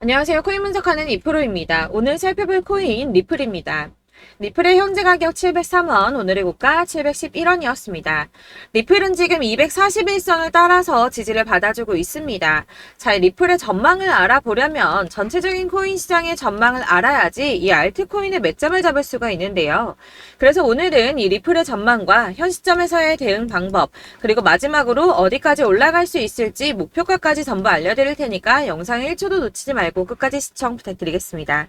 안녕하세요. 코인 분석하는 이프로입니다. 오늘 살펴볼 코인 리플입니다. 리플의 현재 가격 703원, 오늘의 고가 711원이었습니다. 리플은 지금 241선을 따라서 지지를 받아주고 있습니다. 자, 리플의 전망을 알아보려면 전체적인 코인 시장의 전망을 알아야지 이 알트코인의 매점을 잡을 수가 있는데요. 그래서 오늘은 이 리플의 전망과 현 시점에서의 대응 방법, 그리고 마지막으로 어디까지 올라갈 수 있을지 목표가까지 전부 알려드릴 테니까 영상 1초도 놓치지 말고 끝까지 시청 부탁드리겠습니다.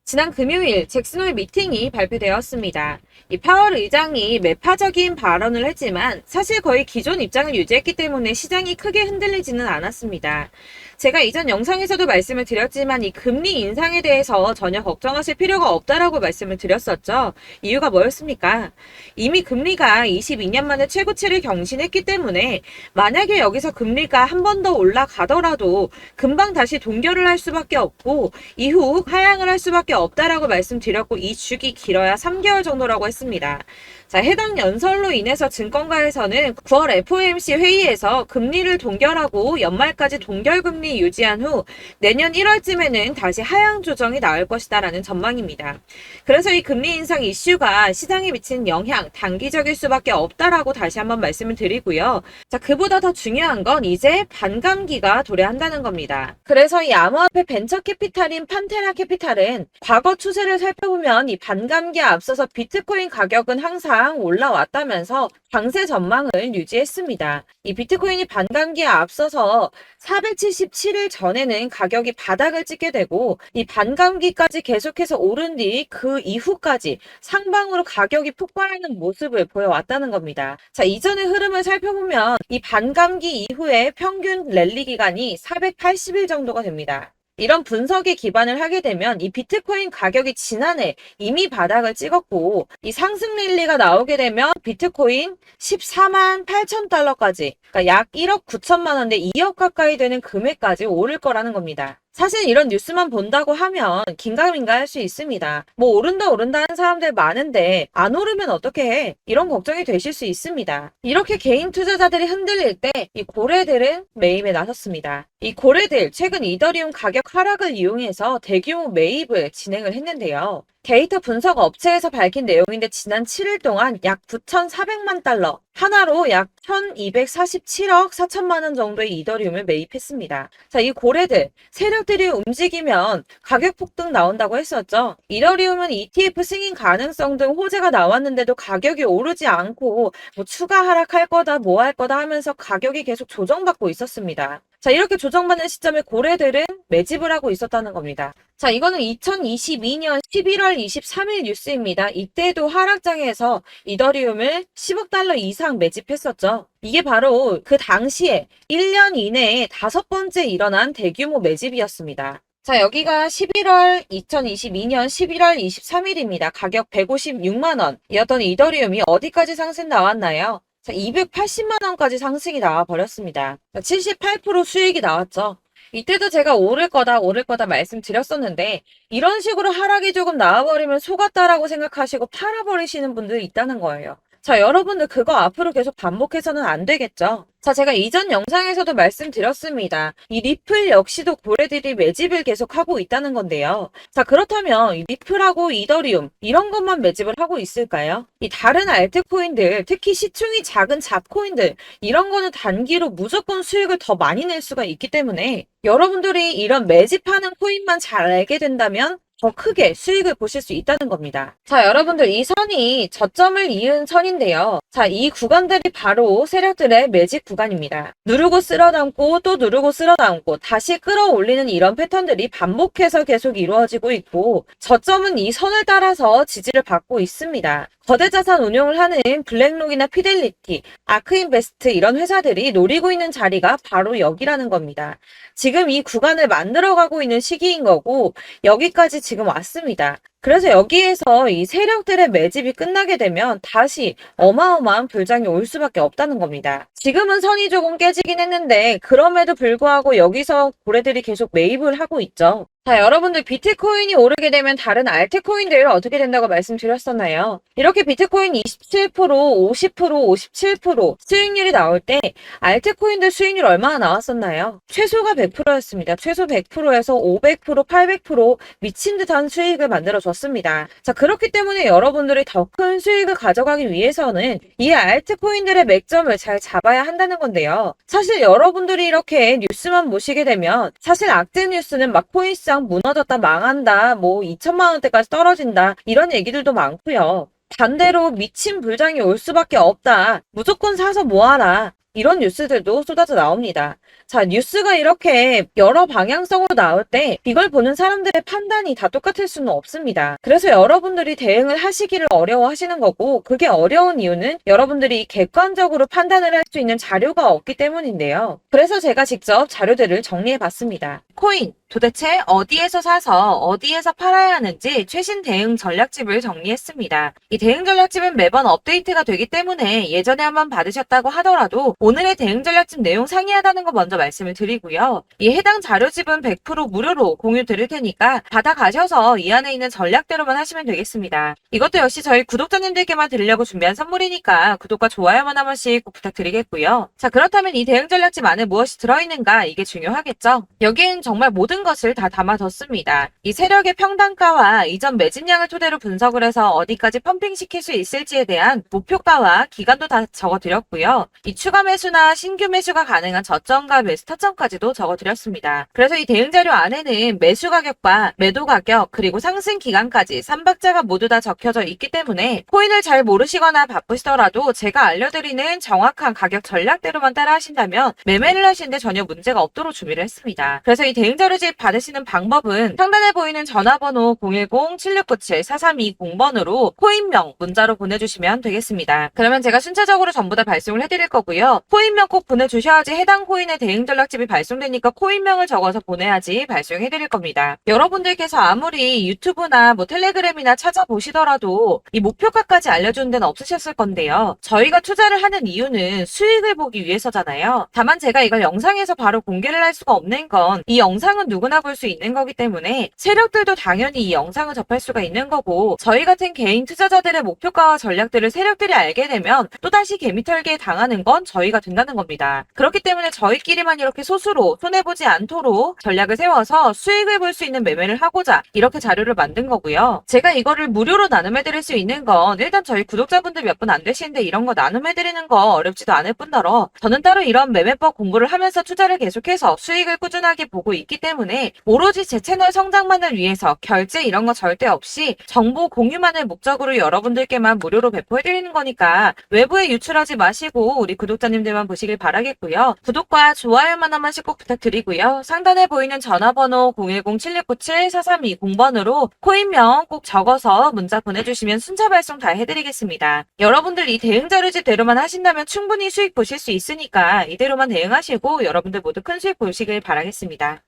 지난 금요일 잭슨 홀 미팅이 발표되었습니다. 이 파월 의장이 매파적인 발언을 했지만 사실 거의 기존 입장을 유지했기 때문에 시장이 크게 흔들리지는 않았습니다. 제가 이전 영상에서도 말씀을 드렸지만 이 금리 인상에 대해서 전혀 걱정하실 필요가 없다라고 말씀을 드렸었죠. 이유가 뭐였습니까? 이미 금리가 22년 만에 최고치를 경신했기 때문에 만약에 여기서 금리가 한 번 더 올라가더라도 금방 다시 동결을 할 수밖에 없고 이후 하향을 할 수밖에 없다라고 말씀드렸고 이 주기 길어야 3개월 정도라고 했습니다. 자, 해당 연설로 인해서 증권가에서는 9월 FOMC 회의에서 금리를 동결하고 연말까지 동결금리 유지한 후 내년 1월쯤에는 다시 하향 조정이 나올 것이다라는 전망입니다. 그래서 이 금리 인상 이슈가 시장에 미치는 영향 단기적일 수밖에 없다라고 다시 한번 말씀을 드리고요. 자, 그보다 더 중요한 건 이제 반감기가 도래한다는 겁니다. 그래서 이 암호화폐 벤처 캐피탈인 판테라 캐피탈은 과거 추세를 살펴보면 이 반감기에 앞서서 비트코인 가격은 항상 올라왔다면서 강세 전망을 유지했습니다. 이 비트코인이 반감기에 앞서서 477일 전에는 가격이 바닥을 찍게 되고 이 반감기까지 계속해서 오른 뒤 그 이후까지 상방으로 가격이 폭발하는 모습을 보여왔다는 겁니다. 자, 이전의 흐름을 살펴보면 이 반감기 이후에 평균 랠리 기간이 480일 정도가 됩니다. 이런 분석에 기반을 하게 되면 이 비트코인 가격이 지난해 이미 바닥을 찍었고 이 상승 랠리가 나오게 되면 비트코인 14만 8천 달러까지 그러니까 약 1억 9천만 원대 2억 가까이 되는 금액까지 오를 거라는 겁니다. 사실 이런 뉴스만 본다고 하면 긴가민가 할 수 있습니다. 뭐 오른다 하는 사람들 많은데 안 오르면 어떻게 해? 이런 걱정이 되실 수 있습니다. 이렇게 개인 투자자들이 흔들릴 때 이 고래들은 매입에 나섰습니다. 이 고래들 최근 이더리움 가격 하락을 이용해서 대규모 매입을 진행을 했는데요. 데이터 분석 업체에서 밝힌 내용인데 지난 7일 동안 약 9,400만 달러, 하나로 약 1,247억 4천만 원 정도의 이더리움을 매입했습니다. 자, 이 고래들, 세력들이 움직이면 가격 폭등 나온다고 했었죠. 이더리움은 ETF 승인 가능성 등 호재가 나왔는데도 가격이 오르지 않고 뭐 추가 하락할 거다, 뭐 할 거다 하면서 가격이 계속 조정받고 있었습니다. 자, 이렇게 조정받는 시점에 고래들은 매집을 하고 있었다는 겁니다. 자, 이거는 2022년 11월 23일 뉴스입니다. 이때도 하락장에서 이더리움을 10억 달러 이상 매집했었죠. 이게 바로 그 당시에 1년 이내에 5번째 일어난 대규모 매집이었습니다. 자, 여기가 2022년 11월 23일입니다. 가격 156만 원이었던 이더리움이 어디까지 상승 나왔나요? 자, 280만 원까지 상승이 나와 버렸습니다. 78% 수익이 나왔죠. 이때도 제가 오를 거다 말씀드렸었는데 이런 식으로 하락이 조금 나와버리면 속았다라고 생각하시고 팔아버리시는 분들이 있다는 거예요. 자, 여러분들 그거 앞으로 계속 반복해서는 안 되겠죠. 자, 제가 이전 영상에서도 말씀드렸습니다. 이 리플 역시도 고래들이 매집을 계속하고 있다는 건데요. 자, 그렇다면 이 리플하고 이더리움 이런 것만 매집을 하고 있을까요? 이 다른 알트코인들, 특히 시총이 작은 잡코인들 이런 거는 단기로 무조건 수익을 더 많이 낼 수가 있기 때문에 여러분들이 이런 매집하는 코인만 잘 알게 된다면 더 크게 수익을 보실 수 있다는 겁니다. 자, 여러분들 이 선이 저점을 이은 선인데요. 자, 이 구간들이 바로 세력들의 매집 구간입니다. 누르고 쓸어담고 또 누르고 쓸어담고 다시 끌어올리는 이런 패턴들이 반복해서 계속 이루어지고 있고 저점은 이 선을 따라서 지지를 받고 있습니다. 거대 자산 운용을 하는 블랙록이나 피델리티, 아크인베스트 이런 회사들이 노리고 있는 자리가 바로 여기라는 겁니다. 지금 이 구간을 만들어가고 있는 시기인 거고 여기까지 지금 왔습니다. 그래서 여기에서 이 세력들의 매집이 끝나게 되면 다시 어마어마한 불장이 올 수밖에 없다는 겁니다. 지금은 선이 조금 깨지긴 했는데 그럼에도 불구하고 여기서 고래들이 계속 매입을 하고 있죠. 자, 여러분들 비트코인이 오르게 되면 다른 알트코인들 어떻게 된다고 말씀드렸었나요? 이렇게 비트코인 27%, 50%, 57% 수익률이 나올 때 알트코인들 수익률 얼마나 나왔었나요? 최소가 100%였습니다. 최소 100%에서 500%, 800% 미친 듯한 수익을 만들어줬습니다. 자, 그렇기 때문에 여러분들이 더 큰 수익을 가져가기 위해서는 이 알트코인들의 맥점을 잘 잡아야 한다는 건데요. 사실 여러분들이 이렇게 뉴스만 보시게 되면 사실 악재 뉴스는 막 코인시장 무너졌다, 망한다, 뭐 2천만 원대까지 떨어진다 이런 얘기들도 많고요. 반대로 미친 불장이 올 수밖에 없다. 무조건 사서 모아라. 이런 뉴스들도 쏟아져 나옵니다. 자, 뉴스가 이렇게 여러 방향성으로 나올 때 이걸 보는 사람들의 판단이 다 똑같을 수는 없습니다. 그래서 여러분들이 대응을 하시기를 어려워하시는 거고, 그게 어려운 이유는 여러분들이 객관적으로 판단을 할 수 있는 자료가 없기 때문인데요. 그래서 제가 직접 자료들을 정리해 봤습니다. 코인, 도대체 어디에서 사서 어디에서 팔아야 하는지 최신 대응 전략집을 정리했습니다. 이 대응 전략집은 매번 업데이트가 되기 때문에 예전에 한번 받으셨다고 하더라도 오늘의 대응 전략집 내용 상이하다는 거 먼저 말씀을 드리고요. 이 해당 자료집은 100% 무료로 공유 드릴 테니까 받아가셔서 이 안에 있는 전략대로만 하시면 되겠습니다. 이것도 역시 저희 구독자님들께만 드리려고 준비한 선물이니까 구독과 좋아요만 한 번씩 꼭 부탁드리겠고요. 자, 그렇다면 이 대응 전략집 안에 무엇이 들어있는가, 이게 중요하겠죠? 여기엔 정말 모든 것을 다 담아뒀습니다. 이 세력의 평단가와 이전 매집량을 토대로 분석을 해서 어디까지 펌핑시킬 수 있을지에 대한 목표가와 기간도 다 적어드렸고요. 이 추가 매수나 신규 매수가 가능한 저점과 매수 타점까지도 적어드렸습니다. 그래서 이 대응 자료 안에는 매수 가격과 매도 가격 그리고 상승 기간까지 3박자가 모두 다 적혀져 있기 때문에 코인을 잘 모르시거나 바쁘시더라도 제가 알려드리는 정확한 가격 전략대로만 따라 하신다면 매매를 하시는데 전혀 문제가 없도록 준비를 했습니다. 그래서 이 대응 자료집 받으시는 방법은 상단에 보이는 전화번호 010-7697-4320번으로 코인명 문자로 보내주시면 되겠습니다. 그러면 제가 순차적으로 전부 다 발송을 해드릴 거고요. 코인명 꼭 보내주셔야지 해당 코인의 대응 전략집이 발송되니까 코인명을 적어서 보내야지 발송해드릴 겁니다. 여러분들께서 아무리 유튜브나 뭐 텔레그램이나 찾아보시더라도 이 목표가까지 알려주는 데는 없으셨을 건데요. 저희가 투자를 하는 이유는 수익을 보기 위해서잖아요. 다만 제가 이걸 영상에서 바로 공개를 할 수가 없는 건 이 영상은 누구나 볼 수 있는 거기 때문에 세력들도 당연히 이 영상을 접할 수가 있는 거고, 저희 같은 개인 투자자들의 목표가와 전략들을 세력들이 알게 되면 또다시 개미털기에 당하는 건 저희가 된다는 겁니다. 그렇기 때문에 저희끼리만 이렇게 소수로 손해보지 않도록 전략을 세워서 수익을 볼 수 있는 매매를 하고자 이렇게 자료를 만든 거고요. 제가 이거를 무료로 나눔해드릴 수 있는 건 일단 저희 구독자분들 몇 분 안 되시는데 이런 거 나눔해드리는 거 어렵지도 않을 뿐더러 저는 따로 이런 매매법 공부를 하면서 투자를 계속해서 수익을 꾸준하게 보고 있기 때문에 오로지 제 채널 성장만을 위해서 결제 이런 거 절대 없이 정보 공유만을 목적으로 여러분들께만 무료로 배포해드리는 거니까 외부에 유출하지 마시고 우리 구독자님들만 보시길 바라겠고요. 구독과 좋아요만 한 번씩 꼭 부탁드리고요. 상단에 보이는 전화번호 010-7697-4320번으로 코인명 꼭 적어서 문자 보내주시면 순차 발송 다 해드리겠습니다. 여러분들 이 대응 자료집대로만 하신다면 충분히 수익 보실 수 있으니까 이대로만 대응하시고 여러분들 모두 큰 수익 보시길 바라겠습니다.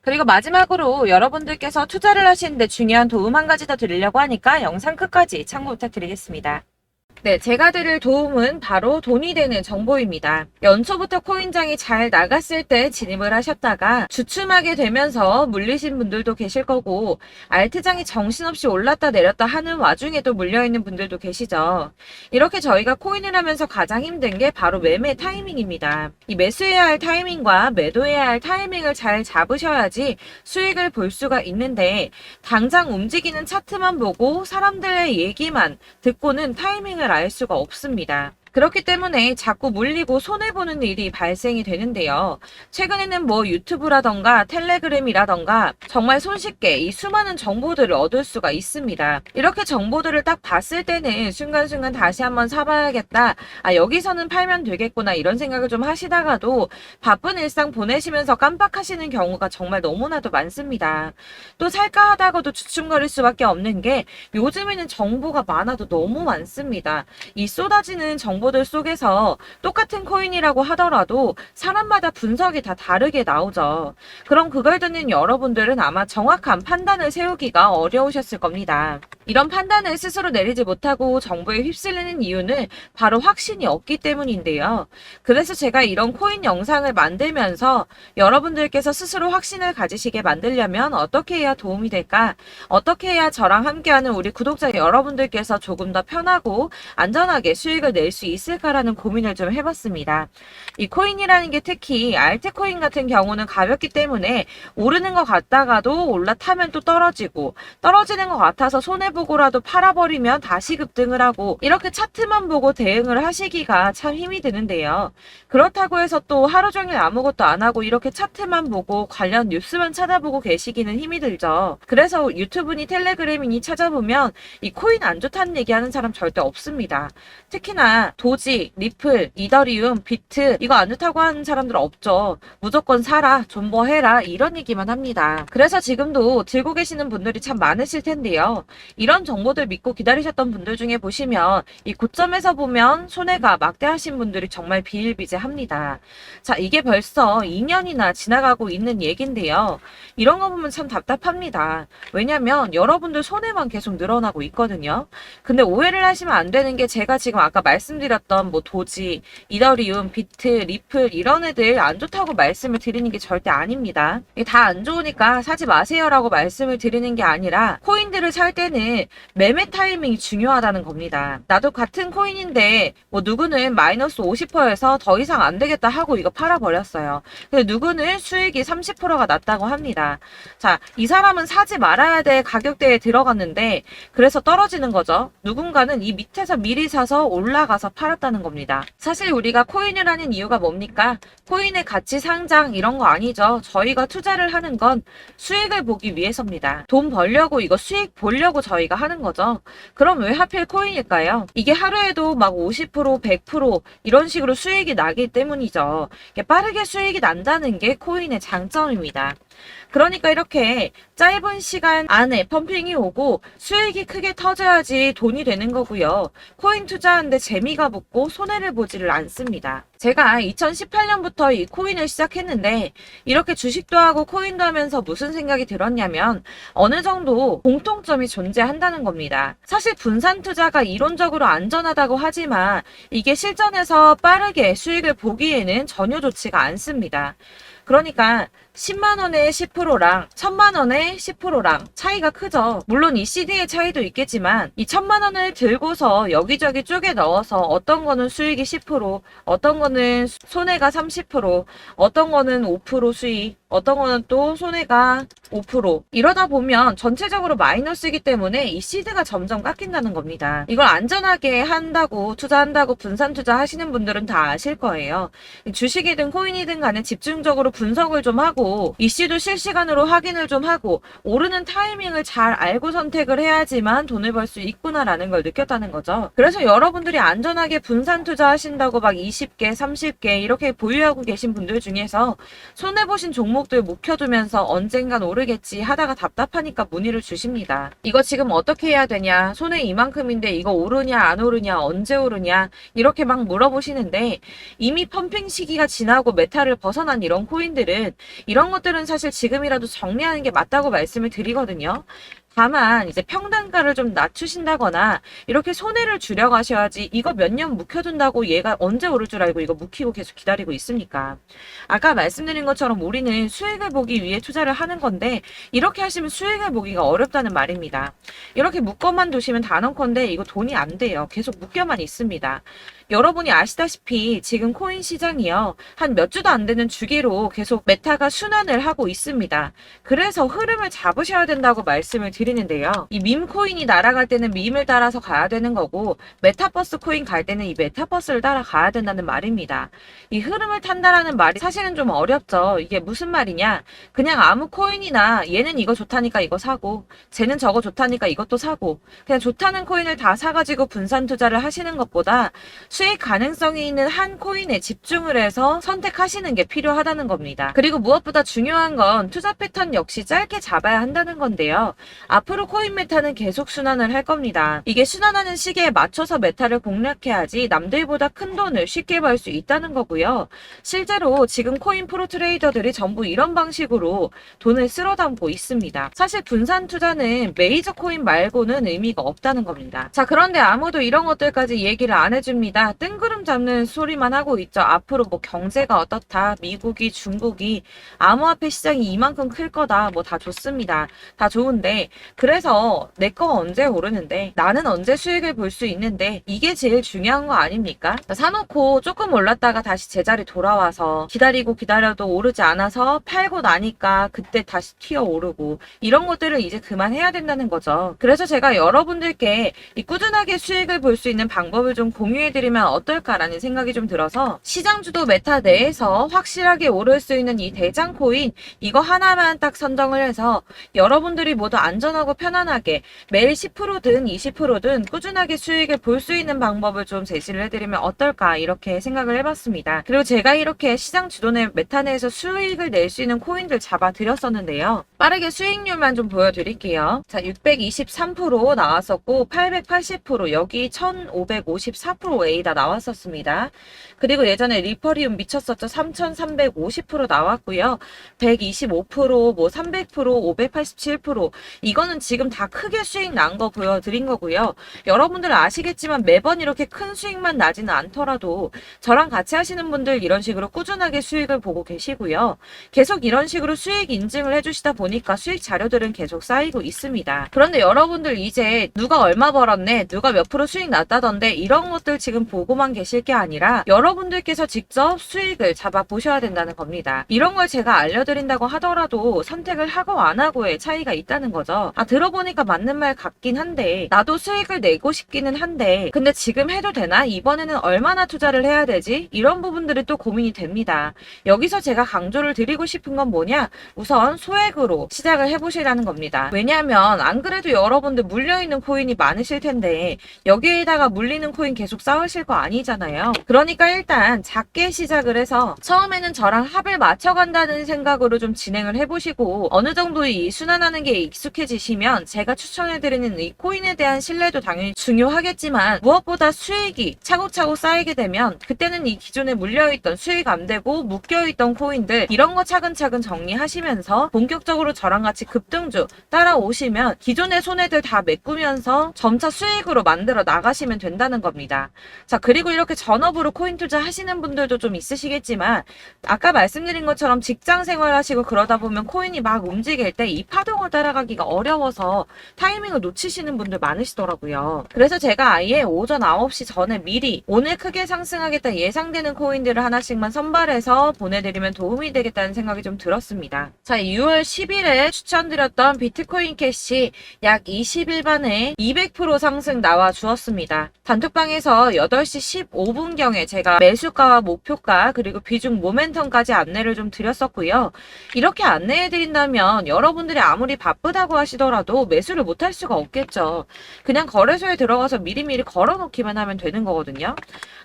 그리고 마지막으로 여러분들께서 투자를 하시는데 중요한 도움 한 가지 더 드리려고 하니까 영상 끝까지 참고 부탁드리겠습니다. 네, 제가 드릴 도움은 바로 돈이 되는 정보입니다. 연초부터 코인장이 잘 나갔을 때 진입을 하셨다가 주춤하게 되면서 물리신 분들도 계실 거고, 알트장이 정신없이 올랐다 내렸다 하는 와중에도 물려있는 분들도 계시죠. 이렇게 저희가 코인을 하면서 가장 힘든 게 바로 매매 타이밍입니다. 이 매수해야 할 타이밍과 매도해야 할 타이밍을 잘 잡으셔야지 수익을 볼 수가 있는데, 당장 움직이는 차트만 보고 사람들의 얘기만 듣고는 타이밍을 알 수가 없습니다. 그렇기 때문에 자꾸 물리고 손해보는 일이 발생이 되는데요. 최근에는 뭐 유튜브라던가 텔레그램이라던가 정말 손쉽게 이 수많은 정보들을 얻을 수가 있습니다. 이렇게 정보들을 딱 봤을 때는 순간순간 다시 한번 사봐야겠다. 아, 여기서는 팔면 되겠구나 이런 생각을 좀 하시다가도 바쁜 일상 보내시면서 깜빡하시는 경우가 정말 너무나도 많습니다. 또 살까 하다가도 주춤거릴 수밖에 없는 게 요즘에는 정보가 많아도 너무 많습니다. 이 쏟아지는 정보들 속에서 똑같은 코인이라고 하더라도 사람마다 분석이 다 다르게 나오죠. 그럼 그걸 듣는 여러분들은 아마 정확한 판단을 세우기가 어려우셨을 겁니다. 이런 판단을 스스로 내리지 못하고 정보에 휩쓸리는 이유는 바로 확신이 없기 때문인데요. 그래서 제가 이런 코인 영상을 만들면서 여러분들께서 스스로 확신을 가지시게 만들려면 어떻게 해야 도움이 될까? 어떻게 해야 저랑 함께하는 우리 구독자 여러분들께서 조금 더 편하고 안전하게 수익을 낼 수 있을까라는 고민을 좀 해봤습니다. 이 코인이라는 게 특히 알트코인 같은 경우는 가볍기 때문에 오르는 것 같다가도 올라타면 또 떨어지고 떨어지는 것 같아서 손해보고라도 팔아버리면 다시 급등을 하고 이렇게 차트만 보고 대응을 하시기가 참 힘이 드는데요. 그렇다고 해서 또 하루 종일 아무것도 안 하고 이렇게 차트만 보고 관련 뉴스만 찾아보고 계시기는 힘이 들죠. 그래서 유튜브니 텔레그램이니 찾아보면 이 코인 안 좋다는 얘기하는 사람 절대 없습니다. 특히나 도지, 리플, 이더리움, 비트 이거 안 좋다고 하는 사람들 없죠. 무조건 사라, 존버해라 이런 얘기만 합니다. 그래서 지금도 들고 계시는 분들이 참 많으실 텐데요. 이런 정보들 믿고 기다리셨던 분들 중에 보시면 이 고점에서 보면 손해가 막대하신 분들이 정말 비일비재합니다. 자, 이게 벌써 2년이나 지나가고 있는 얘긴데요. 이런 거 보면 참 답답합니다. 왜냐면 여러분들 손해만 계속 늘어나고 있거든요. 근데 오해를 하시면 안 되는 게 제가 지금 아까 말씀드렸던 뭐 도지, 이더리움, 비트, 리플 이런 애들 안 좋다고 말씀을 드리는 게 절대 아닙니다. 이게 다 안 좋으니까 사지 마세요라고 말씀을 드리는 게 아니라 코인들을 살 때는 매매 타이밍이 중요하다는 겁니다. 나도 같은 코인인데 뭐 누구는 마이너스 50%에서 더 이상 안 되겠다 하고 이거 팔아버렸어요. 근데 누구는 수익이 30%가 났다고 합니다. 자, 이 사람은 사지 말아야 될 가격대에 들어갔는데 그래서 떨어지는 거죠. 누군가는 이 밑에서 미리 사서 올라가서 팔았다는 겁니다. 사실 우리가 코인을 하는 이유가 뭡니까? 코인의 가치 상장 이런 거 아니죠. 저희가 투자를 하는 건 수익을 보기 위해서입니다. 돈 벌려고 이거 수익 보려고 저희가 하는 거죠. 그럼 왜 하필 코인일까요? 이게 하루에도 막 50%, 100% 이런 식으로 수익이 나기 때문이죠. 빠르게 수익이 난다는 게 코인의 장점입니다. 그러니까 이렇게 짧은 시간 안에 펌핑이 오고 수익이 크게 터져야지 돈이 되는 거고요. 코인 투자하는데 재미가 붙고 손해를 보지를 않습니다. 제가 2018년부터 이 코인을 시작했는데 이렇게 주식도 하고 코인도 하면서 무슨 생각이 들었냐면 어느 정도 공통점이 존재한다는 겁니다. 사실 분산 투자가 이론적으로 안전하다고 하지만 이게 실전에서 빠르게 수익을 보기에는 전혀 좋지가 않습니다. 그러니까 10만원의 10%랑 1000만원의 10%랑 차이가 크죠. 물론 이 CD의 차이도 있겠지만 이 1000만원을 들고서 여기저기 쪼개 넣어서 어떤 거는 수익이 10%, 어떤 거는 손해가 30%, 어떤 거는 5% 수익, 어떤 거는 또 손해가 5%. 이러다 보면 전체적으로 마이너스이기 때문에 이 시드가 점점 깎인다는 겁니다. 이걸 안전하게 한다고 투자한다고 분산 투자 하시는 분들은 다 아실 거예요. 주식이든 코인이든 간에 집중적으로 분석을 좀 하고 이슈도 실시간으로 확인을 좀 하고 오르는 타이밍을 잘 알고 선택을 해야지만 돈을 벌 수 있구나라는 걸 느꼈다는 거죠. 그래서 여러분들이 안전하게 분산 투자하신다고 막 20개, 30개 이렇게 보유하고 계신 분들 중에서 손해보신 종목들 묵혀두면서 언젠간 오르겠지 하다가 답답하니까 문의를 주십니다. 이거 지금 어떻게 해야 되냐? 손해 이만큼인데 이거 오르냐 안 오르냐 언제 오르냐 이렇게 막 물어보시는데 이미 펌핑 시기가 지나고 메타를 벗어난 이런 코인들은 이런 것들은 사실 지금이라도 정리하는 게 맞다고 말씀을 드리거든요. 다만 이제 평단가를 좀 낮추신다거나 이렇게 손해를 줄여가셔야지 이거 몇 년 묵혀둔다고 얘가 언제 오를 줄 알고 이거 묵히고 계속 기다리고 있습니까? 아까 말씀드린 것처럼 우리는 수익을 보기 위해 투자를 하는 건데 이렇게 하시면 수익을 보기가 어렵다는 말입니다. 이렇게 묶어만 두시면 단언컨대 이거 돈이 안 돼요. 계속 묶여만 있습니다. 여러분이 아시다시피 지금 코인 시장이요. 한 몇 주도 안 되는 주기로 계속 메타가 순환을 하고 있습니다. 그래서 흐름을 잡으셔야 된다고 말씀을 드리는데요. 이 밈 코인이 날아갈 때는 밈을 따라서 가야 되는 거고 메타버스 코인 갈 때는 이 메타버스를 따라가야 된다는 말입니다. 이 흐름을 탄다라는 말이 사실은 좀 어렵죠. 이게 무슨 말이냐? 그냥 아무 코인이나 얘는 이거 좋다니까 이거 사고 쟤는 저거 좋다니까 이것도 사고 그냥 좋다는 코인을 다 사가지고 분산 투자를 하시는 것보다 수익 가능성이 있는 한 코인에 집중을 해서 선택하시는 게 필요하다는 겁니다. 그리고 무엇보다 중요한 건 투자 패턴 역시 짧게 잡아야 한다는 건데요. 앞으로 코인 메타는 계속 순환을 할 겁니다. 이게 순환하는 시기에 맞춰서 메타를 공략해야지 남들보다 큰 돈을 쉽게 벌 수 있다는 거고요. 실제로 지금 코인 프로 트레이더들이 전부 이런 방식으로 돈을 쓸어 담고 있습니다. 사실 분산 투자는 메이저 코인 말고는 의미가 없다는 겁니다. 자, 그런데 아무도 이런 것들까지 얘기를 안 해줍니다. 뜬구름 잡는 소리만 하고 있죠. 앞으로 뭐 경제가 어떻다, 미국이, 중국이, 암호화폐 시장이 이만큼 클 거다, 뭐 다 좋습니다. 다 좋은데, 그래서 내 거 언제 오르는데, 나는 언제 수익을 볼 수 있는데, 이게 제일 중요한 거 아닙니까? 사놓고 조금 올랐다가 다시 제자리 돌아와서 기다리고 기다려도 오르지 않아서 팔고 나니까 그때 다시 튀어 오르고, 이런 것들을 이제 그만해야 된다는 거죠. 그래서 제가 여러분들께 이 꾸준하게 수익을 볼 수 있는 방법을 좀 공유해드리면 어떨까라는 생각이 좀 들어서 시장주도 메타 내에서 확실하게 오를 수 있는 이 대장 코인 이거 하나만 딱 선정을 해서 여러분들이 모두 안전하고 편안하게 매일 10%든 20%든 꾸준하게 수익을 볼 수 있는 방법을 좀 제시를 해드리면 어떨까 이렇게 생각을 해봤습니다. 그리고 제가 이렇게 시장 주도내 메타 내에서 수익을 낼 수 있는 코인들 잡아드렸었는데요. 빠르게 수익률만 좀 보여드릴게요. 자, 623% 나왔었고 880% 여기 1554% 다 나왔었습니다. 그리고 예전에 리퍼리움 미쳤었죠. 3350% 나왔고요. 125%, 뭐 300%, 587% 이거는 지금 다 크게 수익 난 거 보여드린 거고요. 여러분들 아시겠지만 매번 이렇게 큰 수익만 나지는 않더라도 저랑 같이 하시는 분들 이런 식으로 꾸준하게 수익을 보고 계시고요. 계속 이런 식으로 수익 인증을 해주시다 보니까 수익 자료들은 계속 쌓이고 있습니다. 그런데 여러분들 이제 누가 얼마 벌었네, 누가 몇 프로 수익 났다던데 이런 것들 지금 보고만 계실 게 아니라 여러분들께서 직접 수익을 잡아 보셔야 된다는 겁니다. 이런 걸 제가 알려드린다고 하더라도 선택을 하고 안 하고의 차이가 있다는 거죠. 아, 들어보니까 맞는 말 같긴 한데 나도 수익을 내고 싶기는 한데 근데 지금 해도 되나? 이번에는 얼마나 투자를 해야 되지? 이런 부분들이 또 고민이 됩니다. 여기서 제가 강조를 드리고 싶은 건 뭐냐? 우선 소액으로 시작을 해보시라는 겁니다. 왜냐하면 안 그래도 여러분들 물려있는 코인이 많으실 텐데 여기에다가 물리는 코인 계속 쌓으실 거 아니잖아요. 그러니까 일단 작게 시작을 해서 처음에는 저랑 합을 맞춰간다는 생각으로 좀 진행을 해보시고 어느 정도 이 순환하는 게 익숙해지시면 제가 추천해드리는 이 코인에 대한 신뢰도 당연히 중요하겠지만 무엇보다 수익이 차곡차곡 쌓이게 되면 그때는 이 기존에 물려있던 수익 안 되고 묶여있던 코인들 이런 거 차근차근 정리하시면서 본격적으로 저랑 같이 급등주 따라오시면 기존의 손해들 다 메꾸면서 점차 수익으로 만들어 나가시면 된다는 겁니다. 자, 그리고 이렇게 전업으로 코인 투자 하시는 분들도 좀 있으시겠지만 아까 말씀드린 것처럼 직장 생활 하시고 그러다 보면 코인이 막 움직일 때 이 파동을 따라가기가 어려워서 타이밍을 놓치시는 분들 많으시더라고요. 그래서 제가 아예 오전 9시 전에 미리 오늘 크게 상승하겠다 예상되는 코인들을 하나씩만 선발해서 보내드리면 도움이 되겠다는 생각이 좀 들었습니다. 자, 6월 10일에 추천드렸던 비트코인 캐시 약 20일 만에 200% 상승 나와 주었습니다. 단톡방에서 8시 15분경에 제가 매수가와 목표가 그리고 비중 모멘텀까지 안내를 좀 드렸었고요. 이렇게 안내해드린다면 여러분들이 아무리 바쁘다고 하시더라도 매수를 못할 수가 없겠죠. 그냥 거래소에 들어가서 미리미리 걸어놓기만 하면 되는 거거든요.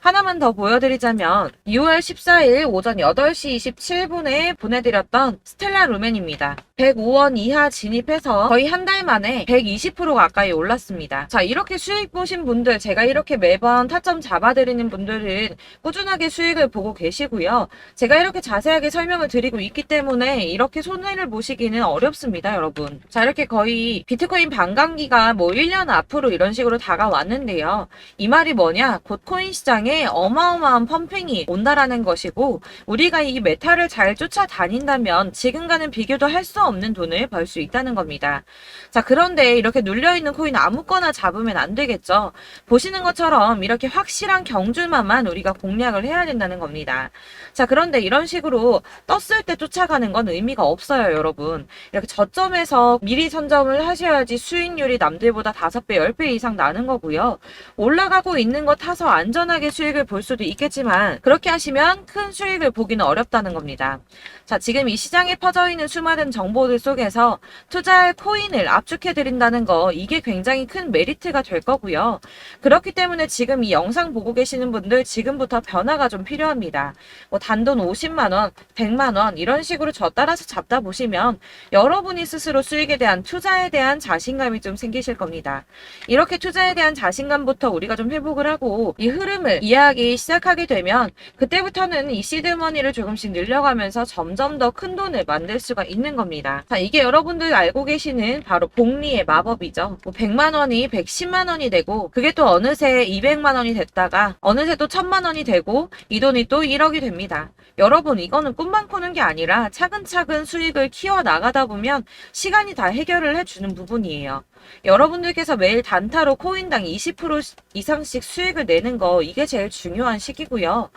하나만 더 보여드리자면 6월 14일 오전 8시 27분에 보내드렸던 스텔라 루멘입니다. 105원 이하 진입해서 거의 한 달 만에 120% 가까이 올랐습니다. 자, 이렇게 수익 보신 분들, 제가 이렇게 매번 타점 잡아드리는 분들은 꾸준하게 수익을 보고 계시고요. 제가 이렇게 자세하게 설명을 드리고 있기 때문에 이렇게 손해를 보시기는 어렵습니다, 여러분. 자, 이렇게 거의 비트코인 반감기가 뭐 1년 앞으로 이런 식으로 다가왔는데요. 이 말이 뭐냐? 곧 코인 시장에 어마어마한 펌핑이 온다라는 것이고 우리가 이 메타를 잘 쫓아다닌다면 지금과는 비교도 할 수 없는 돈을 벌 수 있다는 겁니다. 자, 그런데 이렇게 눌려있는 코인 아무거나 잡으면 안 되겠죠. 보시는 것처럼 이렇게 확실한 경주만만 우리가 공략을 해야 된다는 겁니다. 자, 그런데 이런 식으로 떴을 때 쫓아가는 건 의미가 없어요, 여러분. 이렇게 저점에서 미리 선점을 하셔야지 수익률이 남들보다 5배, 10배 이상 나는 거고요. 올라가고 있는 거 타서 안전하게 수익을 볼 수도 있겠지만 그렇게 하시면 큰 수익을 보기는 어렵다는 겁니다. 자, 지금 이 시장에 퍼져 있는 수많은 정보들 속에서 투자할 코인을 압축해 드린다는 거 이게 굉장히 큰 메리트가 될 거고요. 그렇기 때문에 지금 이 영상 영상 보고 계시는 분들 지금부터 변화가 좀 필요합니다. 뭐 단돈 50만원, 100만원 이런 식으로 저 따라서 잡다 보시면 여러분이 스스로 수익에 대한 투자에 대한 자신감이 좀 생기실 겁니다. 이렇게 투자에 대한 자신감부터 우리가 좀 회복을 하고 이 흐름을 이해하기 시작하게 되면 그때부터는 이 시드머니를 조금씩 늘려가면서 점점 더 큰 돈을 만들 수가 있는 겁니다. 자, 이게 여러분들 알고 계시는 바로 복리의 마법이죠. 뭐 100만원이 110만원이 되고 그게 또 어느새 200만원이 됐다가 어느새 또 1000만원이 되고 이 돈이 또 1억이 됩니다. 여러분 이거는 꿈만 꾸는 게 아니라 차근차근 수익을 키워 나가다 보면 시간이 다 해결을 해주는 부분이에요. 여러분들께서 매일 단타로 코인당 20% 이상씩 수익을 내는 거 이게 제일 중요한 시기고요.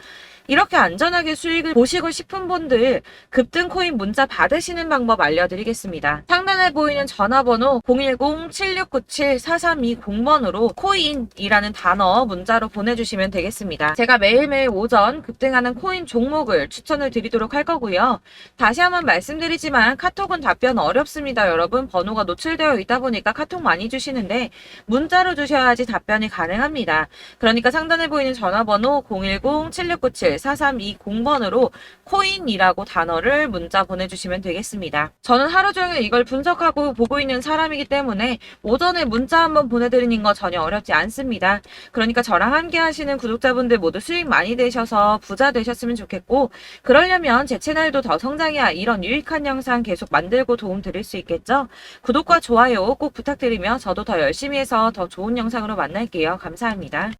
이렇게 안전하게 수익을 보시고 싶은 분들 급등 코인 문자 받으시는 방법 알려드리겠습니다. 상단에 보이는 전화번호 010-7697-4320번으로 코인이라는 단어 문자로 보내주시면 되겠습니다. 제가 매일매일 오전 급등하는 코인 종목을 추천을 드리도록 할 거고요. 다시 한번 말씀드리지만 카톡은 답변 어렵습니다. 여러분 번호가 노출되어 있다 보니까 카톡 많이 주시는데 문자로 주셔야지 답변이 가능합니다. 그러니까 상단에 보이는 전화번호 010-7697-4320번으로 코인이라고 단어를 문자 보내주시면 되겠습니다. 저는 하루 종일 이걸 분석하고 보고 있는 사람이기 때문에 오전에 문자 한번 보내드리는 거 전혀 어렵지 않습니다. 그러니까 저랑 함께 하시는 구독자분들 모두 수익 많이 되셔서 부자 되셨으면 좋겠고 그러려면 제 채널도 더 성장해야 이런 유익한 영상 계속 만들고 도움 드릴 수 있겠죠? 구독과 좋아요 꼭 부탁드리며 저도 더 열심히 해서 더 좋은 영상으로 만날게요. 감사합니다.